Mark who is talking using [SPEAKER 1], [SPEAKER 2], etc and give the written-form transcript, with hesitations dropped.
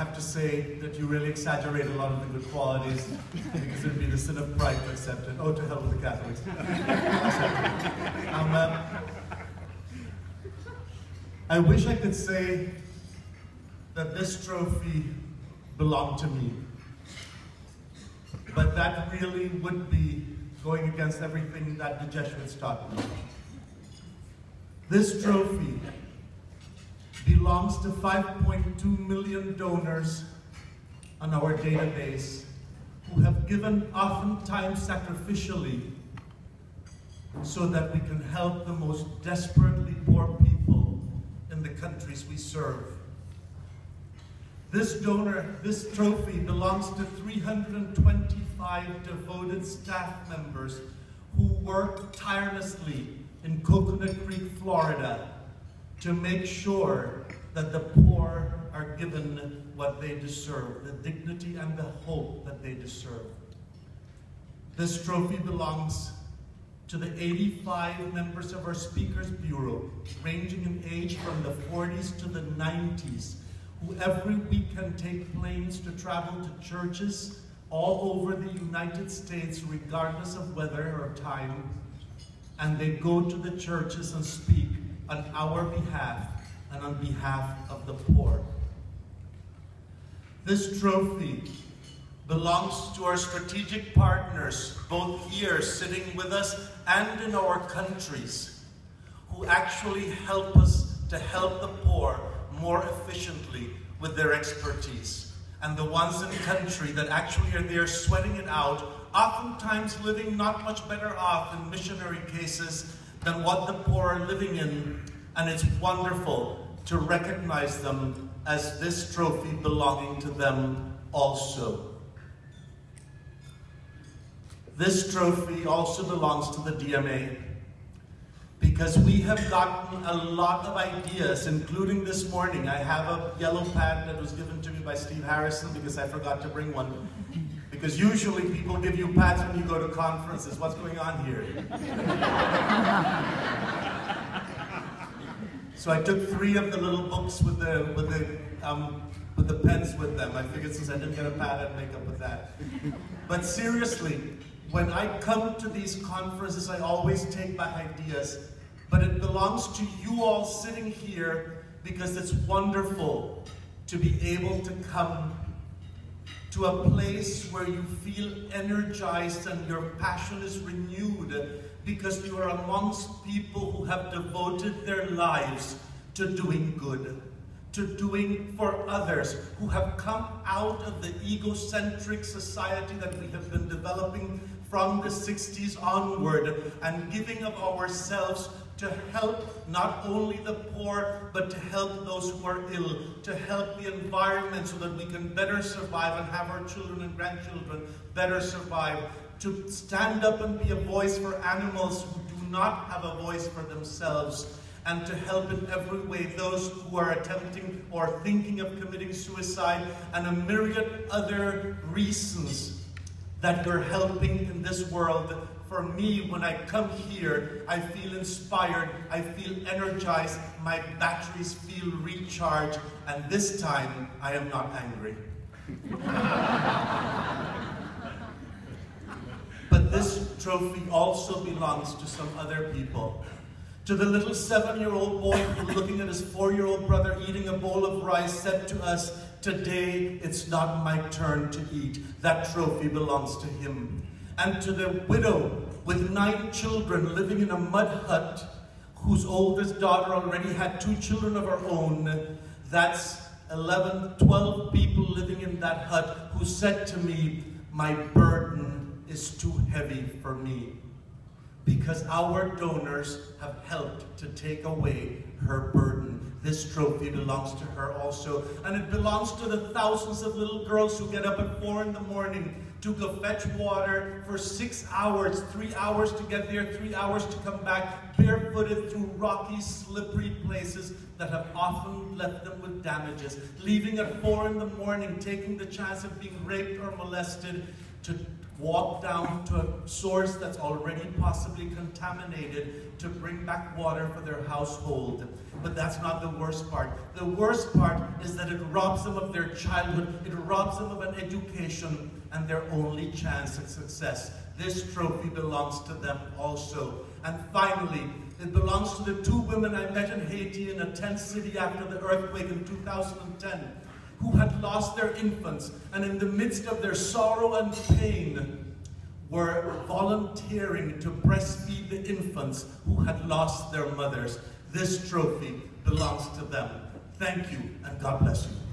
[SPEAKER 1] have to say that you really exaggerate a lot of the good qualities because it would be the sin of pride to accept it. Oh, to hell with the Catholics. I wish I could say that this trophy belonged to me, but that really would be going against everything that the Jesuits taught me. This trophy belongs to 5.2 million donors on our database who have given oftentimes sacrificially so that we can help the most desperately poor people in the countries we serve. This trophy belongs to 325 devoted staff members who work tirelessly in Coconut Creek, Florida, to make sure that the poor are given what they deserve, the dignity and the hope that they deserve. This trophy belongs to the 85 members of our Speakers Bureau, ranging in age from the 40s to the 90s, who every week can take planes to travel to churches all over the United States, regardless of weather or time, and they go to the churches and speak on our behalf and on behalf of the poor. This trophy belongs to our strategic partners, both here sitting with us and in our countries, who actually help us to help the poor more efficiently with their expertise. And the ones in country that actually are there sweating it out, oftentimes living not much better off in missionary cases than what the poor are living in, and it's wonderful to recognize them as this trophy belonging to them also. This trophy also belongs to the DMA because we have gotten a lot of ideas, including this morning. I have a yellow pad that was given to me by Steve Harrison because I forgot to bring one. Because usually people give you pads when you go to conferences. What's going on here? So I took 3 of the little books with the pens with them. I figured since I didn't get a pad, I'd make up with that. But seriously, when I come to these conferences, I always take my ideas, but it belongs to you all sitting here because it's wonderful to be able to come to a place where you feel energized and your passion is renewed because you are amongst people who have devoted their lives to doing good, to doing for others, who have come out of the egocentric society that we have been developing from the 60s onward and giving of ourselves to help not only the poor, but to help those who are ill, to help the environment so that we can better survive and have our children and grandchildren better survive, to stand up and be a voice for animals who do not have a voice for themselves, and to help in every way those who are attempting or thinking of committing suicide, and a myriad other reasons that you're helping in this world. For me, when I come here, I feel inspired, I feel energized, my batteries feel recharged, and this time, I am not angry. But this trophy also belongs to some other people. To the little 7-year-old boy who, looking at his 4-year-old brother eating a bowl of rice, said to us, "Today, it's not my turn to eat." That trophy belongs to him. And to the widow with 9 children living in a mud hut, whose oldest daughter already had 2 children of her own, that's 11, 12 people living in that hut, who said to me, "My burden is too heavy for me." Because our donors have helped to take away her burden. This trophy belongs to her also. And it belongs to the thousands of little girls who get up at 4 in the morning to go fetch water for 6 hours, 3 hours to get there, 3 hours to come back, barefooted through rocky, slippery places that have often left them with damages. Leaving at 4 in the morning, taking the chance of being raped or molested, to walk down to a source that's already possibly contaminated to bring back water for their household. But that's not the worst part. The worst part is that it robs them of their childhood, it robs them of an education and their only chance at success. This trophy belongs to them also. And finally, it belongs to the two women I met in Haiti in a tent city after the earthquake in 2010, who had lost their infants, and in the midst of their sorrow and pain, were volunteering to breastfeed the infants who had lost their mothers. This trophy belongs to them. Thank you, and God bless you.